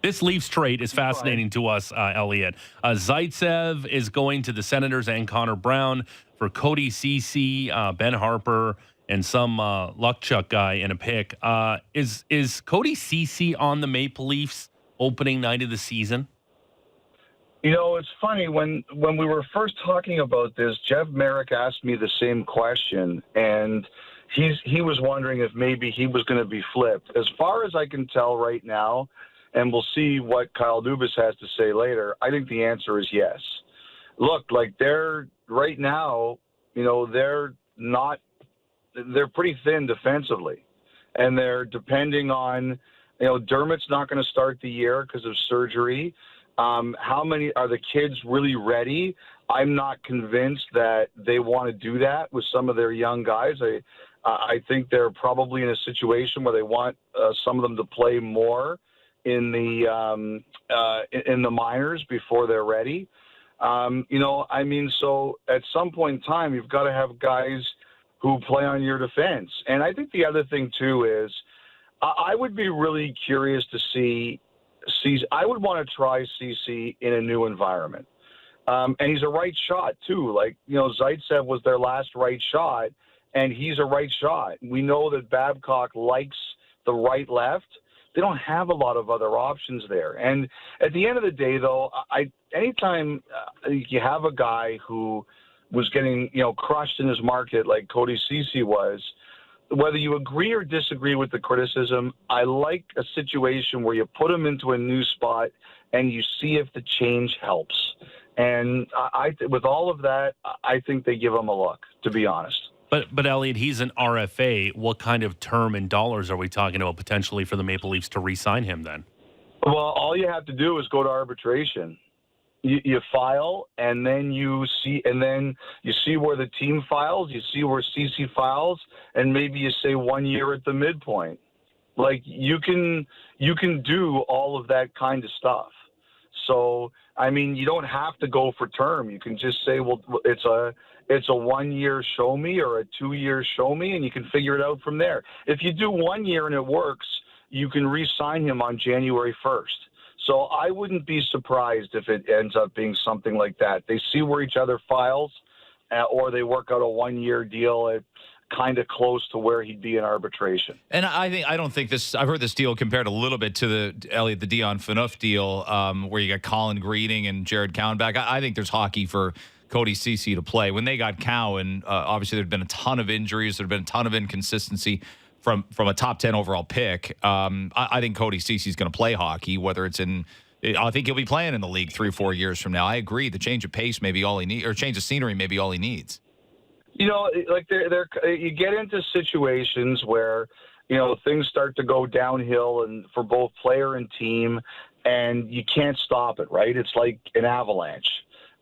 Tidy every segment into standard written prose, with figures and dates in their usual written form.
This Leafs trade is fascinating to us, Elliotte. Zaitsev is going to the Senators and Connor Brown for Cody Ceci, Ben Harper, and some Luckchuck guy in a pick. Is Cody Ceci on the Maple Leafs opening night of the season? You know, it's funny, when we were first talking about this, Jeff Merrick asked me the same question, and he was wondering if maybe he was going to be flipped. As far as I can tell right now, and we'll see what Kyle Dubas has to say later, I think the answer is yes. Look, like they're right now, you know, they're pretty thin defensively, and they're depending on, you know, Dermott's not going to start the year because of surgery. How many are the kids really ready? I'm not convinced that they want to do that with some of their young guys. I think they're probably in a situation where they want some of them to play more in the minors before they're ready. You know, I mean, so at some point in time, you've got to have guys who play on your defense. And I think the other thing too is I would be really curious to see. I would want to try CC in a new environment. And he's a right shot too. Like, you know, Zaitsev was their last right shot, and he's a right shot. We know that Babcock likes the right left. They don't have a lot of other options there. And at the end of the day, though, anytime you have a guy who was getting, you know, crushed in his market like Cody Ceci was, whether you agree or disagree with the criticism, I like a situation where you put him into a new spot and you see if the change helps. And with all of that, I think they give him a look, to be honest. But Elliotte, he's an RFA. What kind of term in dollars are we talking about potentially for the Maple Leafs to re-sign him then? Well, all you have to do is go to arbitration. You file, and then you see where the team files. You see where CC files, and maybe you say 1 year at the midpoint. Like you can do all of that kind of stuff. So I mean, you don't have to go for term. You can just say, well, it's a 1 year show me or a 2 year show me, and you can figure it out from there. If you do 1 year and it works, you can re-sign him on January 1st. So I wouldn't be surprised if it ends up being something like that. They see where each other files, or they work out a 1 year deal at kind of close to where he'd be in arbitration. And I don't think this. I've heard this deal compared a little bit to the Dion Phaneuf deal, where you got Colin Greeding and Jared Cowan back. I think there's hockey for Cody Ceci to play. When they got Cowan, obviously there'd been a ton of injuries. There'd been a ton of inconsistency from a top 10 overall pick. I think Cody Ceci's going to play hockey, whether it's in. I think he'll be playing in the league 3-4 years from now. I agree. The change of pace may be all he needs, or change of scenery may be all he needs. You know, like you get into situations where, you know, things start to go downhill, and for both player and team, and you can't stop it, right? It's like an avalanche.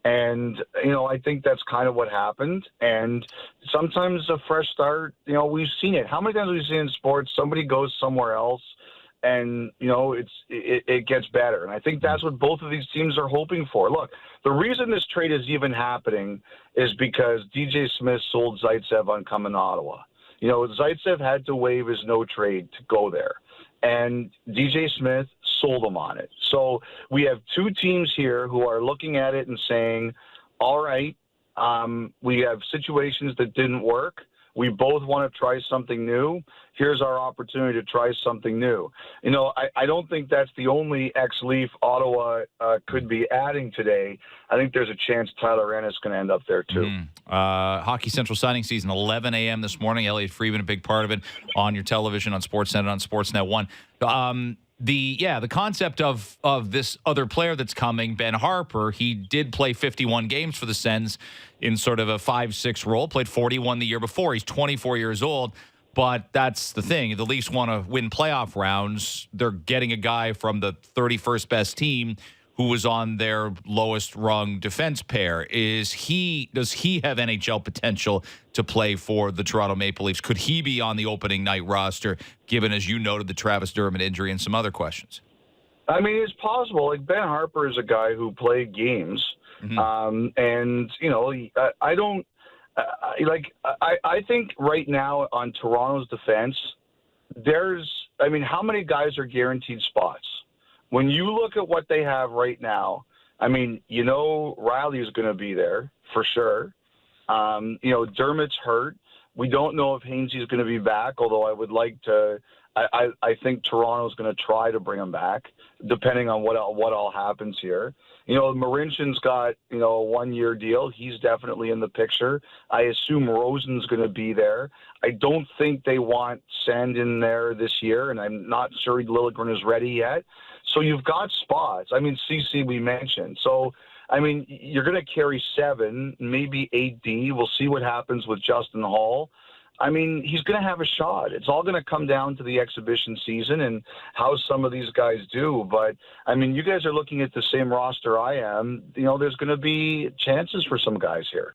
And, you know, I think that's kind of what happened. And sometimes a fresh start, you know, we've seen it. How many times have we seen in sports somebody goes somewhere else and, you know, it gets better. And I think that's what both of these teams are hoping for. Look, the reason this trade is even happening is because DJ Smith sold Zaitsev on coming to Ottawa. You know, Zaitsev had to waive his no trade to go there. And DJ Smith sold him on it. So we have two teams here who are looking at it and saying, all right, we have situations that didn't work. We both want to try something new. Here's our opportunity to try something new. You know, I don't think that's the only ex-Leaf Ottawa could be adding today. I think there's a chance Tyler Ennis going to end up there too. Hockey Central signing season, 11 a.m. this morning. Elliotte Friedman, a big part of it, on your television, on Sportsnet, and on Sportsnet 1. The concept of this other player that's coming, Ben Harper, he did play 51 games for the Sens in sort of a 5-6 role, played 41 the year before. He's 24 years old, but that's the thing. The Leafs want to win playoff rounds. They're getting a guy from the 31st best team who was on their lowest rung defense pair. Does he have NHL potential to play for the Toronto Maple Leafs? Could he be on the opening night roster, given, as you noted, the Travis Dermott injury and some other questions? I mean, it's possible. Like, Ben Harper is a guy who played games. And, you know, I think right now on Toronto's defense, how many guys are guaranteed spots? when you look at what they have right now, I mean, Riley's going to be there for sure. Dermott's hurt. We don't know if Hainsey's going to be back, although I would like to. I think Toronto's going to try to bring him back, depending on what all happens here. Marinchen's got a 1-year deal. He's definitely in the picture. I assume Rosen's going to be there. I don't think they want Sand in there this year, and I'm not sure Liljegren is ready yet. So you've got spots. I mean, Ceci we mentioned. So you're going to carry 7, maybe 8D. We'll see what happens with Justin Hall. He's going to have a shot. It's all going to come down to the exhibition season and how some of these guys do. But, you guys are looking at the same roster I am. There's going to be chances for some guys here.